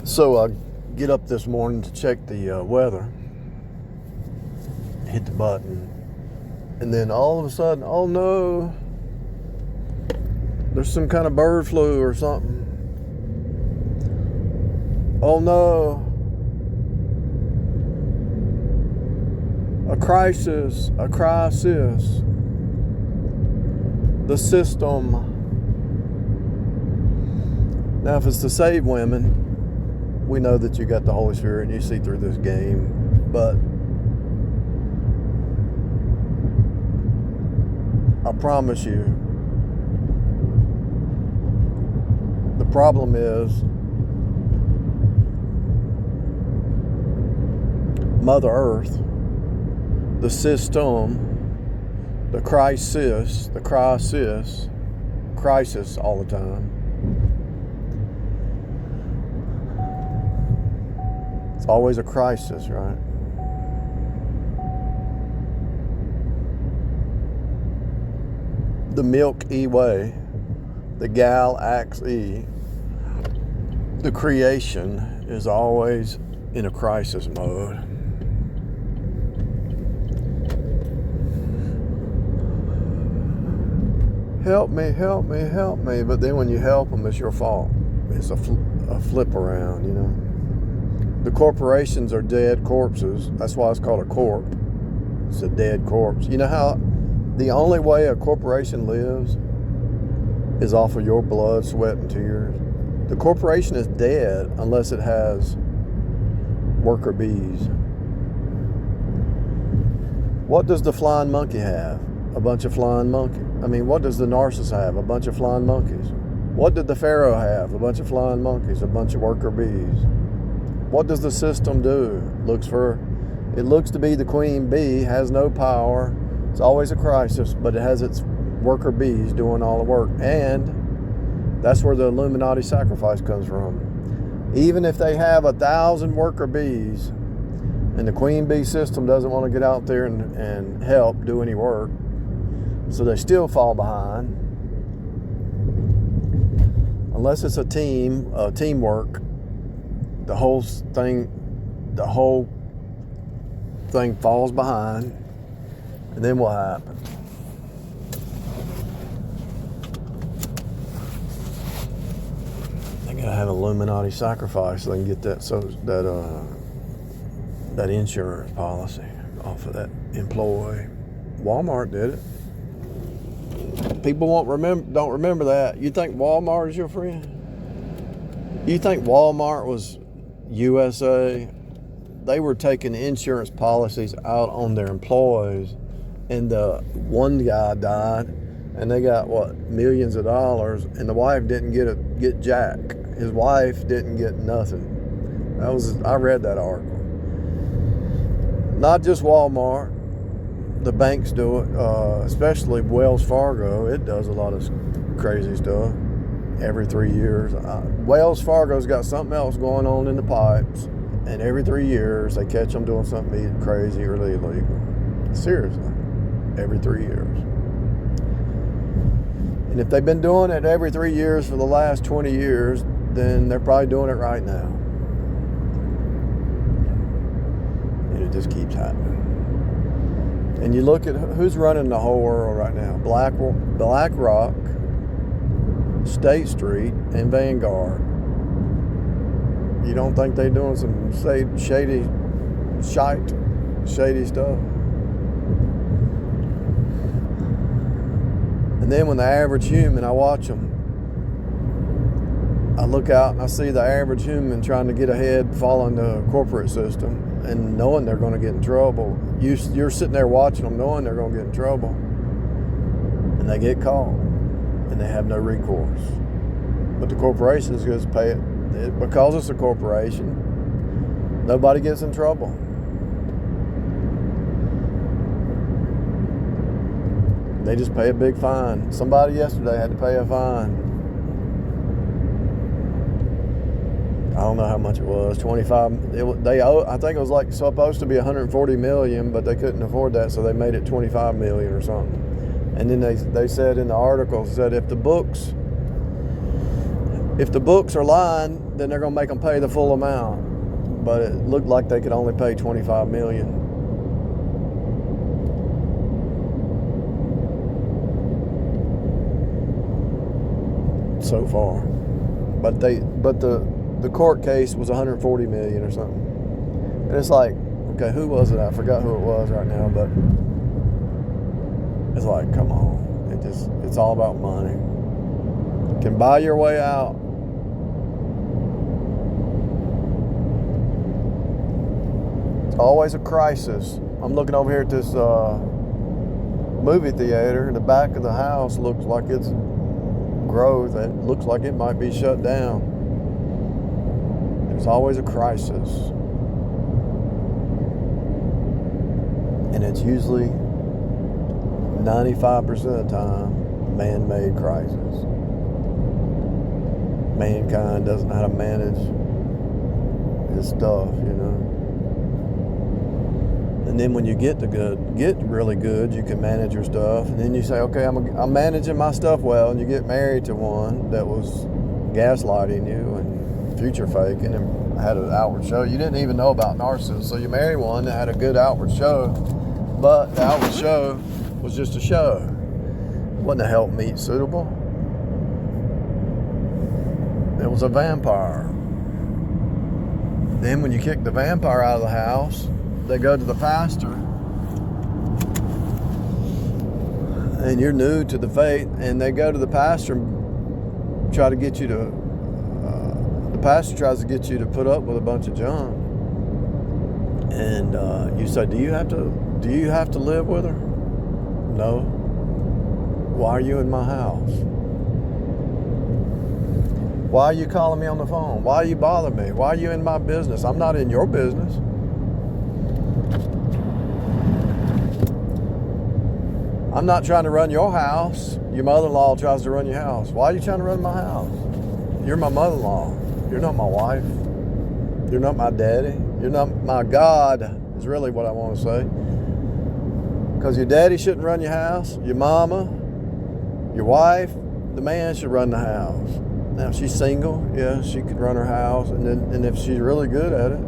So I get up this morning to check the weather, hit the button, and then all of a sudden, oh no, there's some kind of bird flu or something. Oh no, a crisis. The system. Now, if it's to save women, we know that you got the Holy Spirit and you see through this game, but I promise you, the problem is Mother Earth, the system, the crisis all the time. It's always a crisis, right? The Milky Way, the Galaxy, the creation is always in a crisis mode. Help me. But then when you help them, it's your fault. It's a flip around, you know. The corporations are dead corpses. That's why it's called a corp. It's a dead corpse. You know how the only way a corporation lives is off of your blood, sweat, and tears? The corporation is dead unless it has worker bees. What does the flying monkey have? A bunch of flying monkeys. What does the narcissus have? A bunch of flying monkeys. What did the pharaoh have? A bunch of flying monkeys, a bunch of worker bees. What does the system do? It looks to be the queen bee, has no power. It's always a crisis, but it has its worker bees doing all the work. And that's where the Illuminati sacrifice comes from. Even if they have 1,000 worker bees and the queen bee system doesn't want to get out there and help do any work, so they still fall behind. Unless it's a teamwork, the whole thing falls behind, and then what happens? They gotta have an Illuminati sacrifice so they can get that insurance policy off of that employee. Walmart did it. People don't remember that. You think Walmart is your friend? You think Walmart was USA? They were taking insurance policies out on their employees, and the one guy died, and they got millions of dollars, and the wife didn't get jack. His wife didn't get nothing. I read that article. Not just Walmart. The banks do it, especially Wells Fargo. It does a lot of crazy stuff every 3 years. Wells Fargo's got something else going on in the pipes, and every 3 years they catch them doing something either crazy or illegal. Seriously, every 3 years. And if they've been doing it every 3 years for the last 20 years, then they're probably doing it right now. And it just keeps happening. And you look at who's running the whole world right now. BlackRock, State Street, and Vanguard. You don't think they're doing some shady stuff? And then when the average human, I watch them. I look out and I see the average human trying to get ahead, following the corporate system, and knowing they're going to get in trouble. You're sitting there watching them knowing they're going to get in trouble. And they get caught. And they have no recourse. But the corporations just pay it. Because it's a corporation, nobody gets in trouble. They just pay a big fine. Somebody yesterday had to pay a fine. I don't know how much it was. 25. I think it was supposed to be 140 million, but they couldn't afford that, so they made it 25 million or something. And then they said in the article, said if the books If the books are lying, then they're going to make them pay the full amount. But it looked like they could only pay $25 million. So far. But the court case was $140 million or something. And it's like, okay, who was it? I forgot who it was right now, but it's like, come on. It's all about money. You can buy your way out. It's always a crisis. I'm looking over here at this movie theater. The back of the house looks like it's growth. It looks like it might be shut down. There's always a crisis. And it's usually 95% of the time man-made crisis. Mankind doesn't know how to manage his stuff, you know. And then when you get really good, you can manage your stuff. And then you say, okay, I'm managing my stuff well. And you get married to one that was gaslighting you and future faking and had an outward show. You didn't even know about narcissists. So you married one that had a good outward show, but the outward show was just a show. It wasn't a help meet suitable. It was a vampire. Then when you kick the vampire out of the house, they go to the pastor, and you're new to the faith, and they go to the pastor and try to get you to, the pastor tries to get you to put up with a bunch of junk. And you say, do you have to live with her? No. Why are you in my house? Why are you calling me on the phone? Why are you bothering me? Why are you in my business? I'm not in your business. I'm not trying to run your house. Your mother-in-law tries to run your house. Why are you trying to run my house? You're my mother-in-law. You're not my wife. You're not my daddy. You're not my God, is really what I want to say. Because your daddy shouldn't run your house. Your mama, your wife, the man should run the house. Now, if she's single, yeah, she could run her house. And if she's really good at it,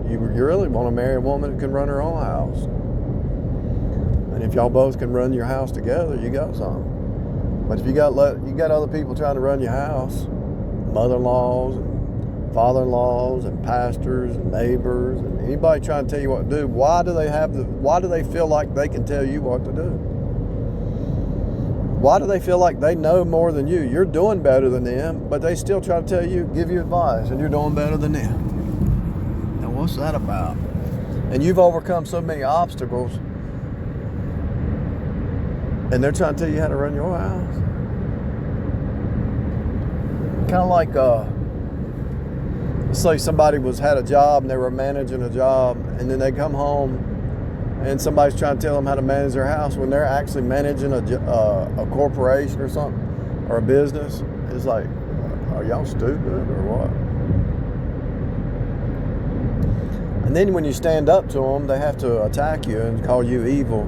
you really want to marry a woman that can run her own house. And if y'all both can run your house together, you got something. But if you got other people trying to run your house, mother-in-laws and father-in-laws and pastors and neighbors and anybody trying to tell you what to do, why do they feel like they can tell you what to do? Why do they feel like they know more than you? You're doing better than them, but they still try to tell you, give you advice, and you're doing better than them. Now, what's that about? And you've overcome so many obstacles, and they're trying to tell you how to run your house. Kind of like, let's say somebody had a job and they were managing a job, and then they come home and somebody's trying to tell them how to manage their house when they're actually managing a corporation or something, or a business. It's like, are y'all stupid or what? And then when you stand up to them, they have to attack you and call you evil.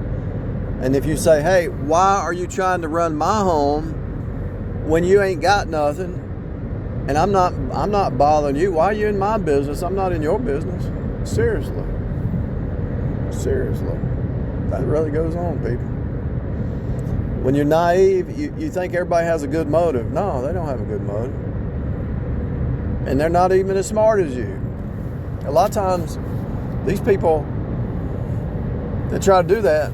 And if you say, hey, why are you trying to run my home when you ain't got nothing? And I'm not bothering you. Why are you in my business? I'm not in your business. Seriously. That really goes on, people. When you're naive, you think everybody has a good motive. No, they don't have a good motive. And they're not even as smart as you. A lot of times, these people that try to do that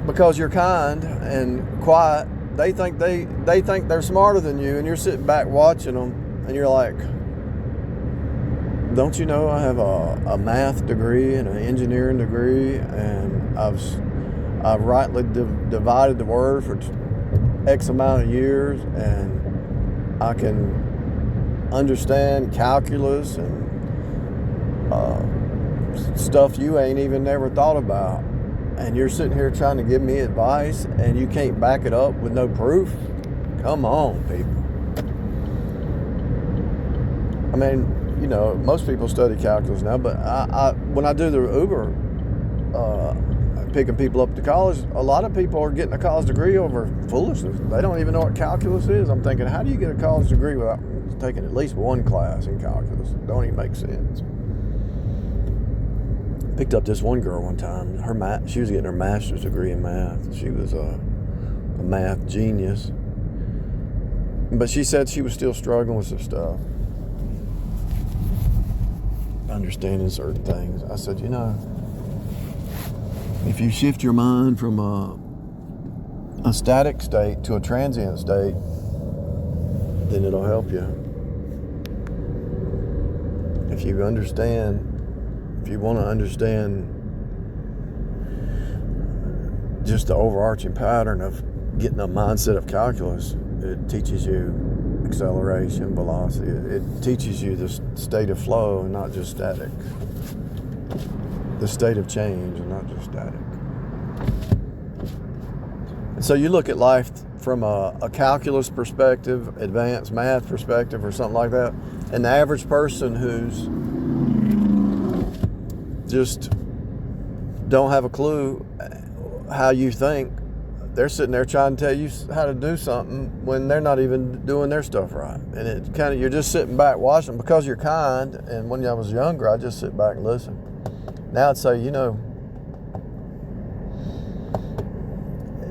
because you're kind and quiet, they think they're smarter than you, and you're sitting back watching them, and you're like, don't you know I have a math degree and an engineering degree, and I've rightly divided the word for X amount of years, and I can understand calculus and stuff you ain't even never thought about. And you're sitting here trying to give me advice, and you can't back it up with no proof? Come on, people. I mean, you know, most people study calculus now, but I when I do the Uber picking people up to college. A lot of people are getting a college degree over foolishness. They don't even know what calculus is. I'm thinking, how do you get a college degree without taking at least one class in calculus? It don't even make sense. Picked up this one girl one time. She was getting her master's degree in math. She was a math genius. But she said she was still struggling with some stuff. Understanding certain things. I said, if you shift your mind from a static state to a transient state, then it'll help you. If you want to understand just the overarching pattern of getting a mindset of calculus, it teaches you acceleration, velocity. It teaches you the state of flow and not just static. The state of change and not just static. And so you look at life from a calculus perspective, advanced math perspective, or something like that, and the average person who's just don't have a clue how you think, they're sitting there trying to tell you how to do something when they're not even doing their stuff right. And it kind of, you're just sitting back watching because you're kind. And when I was younger, I just sit back and listen. Now I'd say,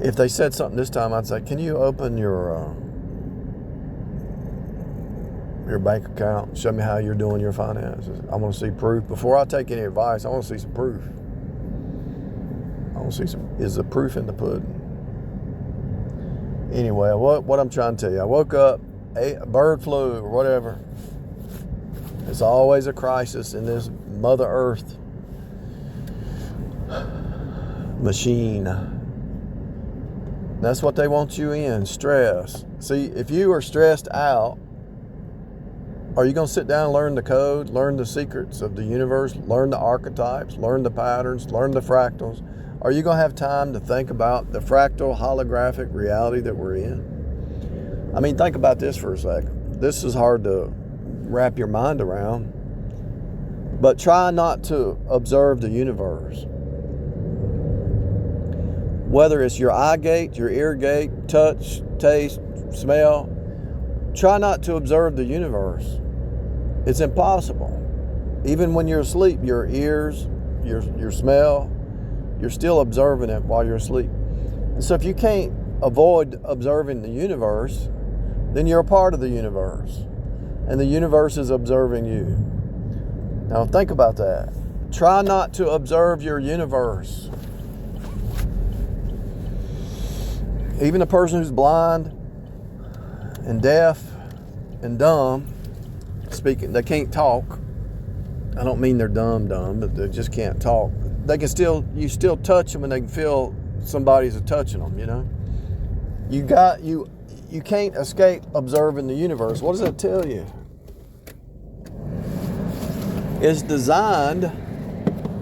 if they said something this time, I'd say, can you open your bank account? Show me how you're doing your finances. I want to see proof. Before I take any advice, I want to see some proof. I want to see is the proof in the pudding? Anyway, what I'm trying to tell you, I woke up, a bird flu or whatever. It's always a crisis in this Mother Earth machine. That's what they want you in, stress. See, if you are stressed out, are you going to sit down and learn the code, learn the secrets of the universe, learn the archetypes, learn the patterns, learn the fractals? Are you going to have time to think about the fractal holographic reality that we're in? I mean, think about this for a second. This is hard to wrap your mind around, but try not to observe the universe. Whether it's your eye gate, your ear gate, touch, taste, smell, try not to observe the universe. It's impossible. Even when you're asleep, your ears, your smell, you're still observing it while you're asleep. And so if you can't avoid observing the universe, then you're a part of the universe. And the universe is observing you. Now think about that. Try not to observe your universe. Even a person who's blind and deaf and dumb, speaking, they can't talk. I don't mean they're dumb, but they just can't talk. They can you still touch them and they can feel somebody's touching them, You can't escape observing the universe. What does that tell you?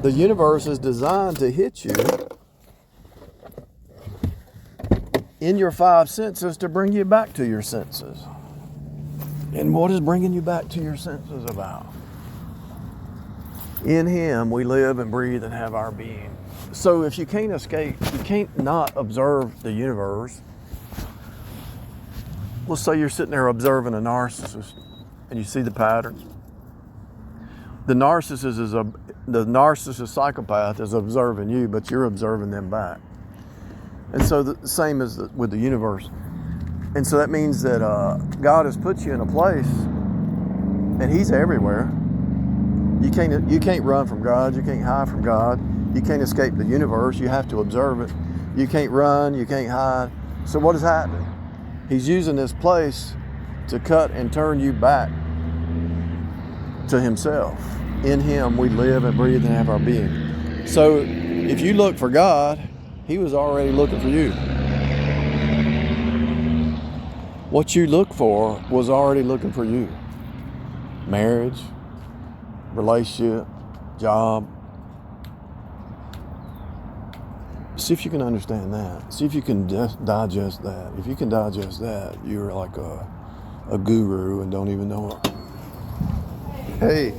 The universe is designed to hit you in your five senses to bring you back to your senses. And what is bringing you back to your senses about? In Him we live and breathe and have our being. So if you can't escape, you can't not observe the universe. Let's say you're sitting there observing a narcissist and you see the patterns. The narcissist psychopath is observing you, but you're observing them back. And so the same as with the universe. And so that means that God has put you in a place and He's everywhere. You can't run from God. You can't hide from God. You can't escape the universe. You have to observe it. You can't run. You can't hide. So what is happening? He's using this place to cut and turn you back to Himself. In Him we live and breathe and have our being. So if you look for God, He was already looking for you. What you look for was already looking for you. Marriage, relationship, job. See if you can understand that. See if you can digest that. If you can digest that, you're like a guru and don't even know it. Hey.